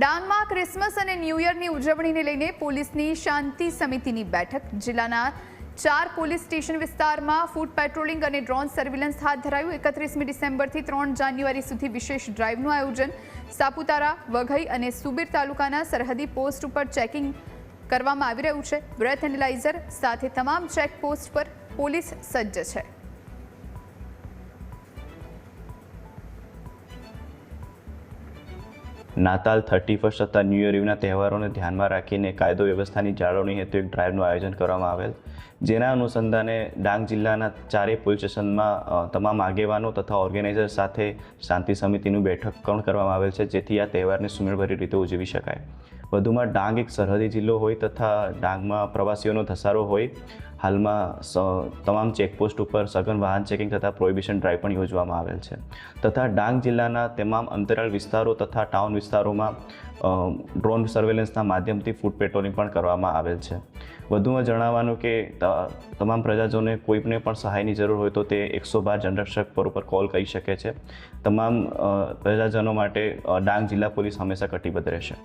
ડાંગમાં ક્રિસમસ અને ન્યૂ યરની ઉજવણીને લઈને પોલીસની શાંતિ સમિતિની બેઠક. જિલ્લાના 4 પોલીસ સ્ટેશન વિસ્તારમાં ફૂટ પેટ્રોલિંગ અને ડ્રોન સર્વેલન્સ હાથ ધરાયું. 31મી ડિસેમ્બરથી 3 જાન્યુઆરી સુધી વિશેષ ડ્રાઇવનું આયોજન. સાપુતારા, વઘઈ અને સુબીર તાલુકાના સરહદી પોસ્ટ ઉપર ચેકિંગ કરવામાં આવી રહ્યું છે. બ્રેથ એનાલાઇઝર સાથે તમામ ચેકપોસ્ટ પર પોલીસ સજ્જ છે. નાતાલ 31 તથા ન્યૂ યર ઇવના તહેવારોને ધ્યાનમાં રાખીને કાયદો વ્યવસ્થાની જાળવણી હેતુ એક ડ્રાઇવનું આયોજન કરવામાં આવેલ, જેના અનુસંધાને ડાંગ જિલ્લાના 4 પોલીસ સ્ટેશનમાં તમામ આગેવાનો તથા ઓર્ગેનાઇઝર સાથે શાંતિ સમિતિનું બેઠક પણ કરવામાં આવેલ છે, જેથી આ તહેવારને સુમેળભરી રીતે ઉજવી શકાય. વધુમાં ડાંગ એક સરહદી જિલ્લો હોય તથા ડાંગમાં પ્રવાસીઓનો ધસારો હોય. હાલમાં તમામ ચેકપોસ્ટ ઉપર સઘન વાહન ચેકિંગ તથા પ્રોહિબિશન ડ્રાઇવ પણ યોજવામાં આવેલ છે. તથા ડાંગ જિલ્લાના તમામ અંતરાળ વિસ્તારો તથા ટાઉન વિસ્તારોમાં ડ્રોન સર્વેલન્સના માધ્યમથી ફૂટ પેટ્રોલિંગ પણ કરવામાં આવેલ છે. વધુમાં જણાવવાનું કે તમામ પ્રજાજનોને કોઈને પણ સહાયની જરૂર હોય તો તે 112 જનરક્ષક પર કોલ કરી શકે છે. તમામ પ્રજાજનો માટે ડાંગ જિલ્લા પોલીસ હંમેશા કટિબદ્ધ રહેશે.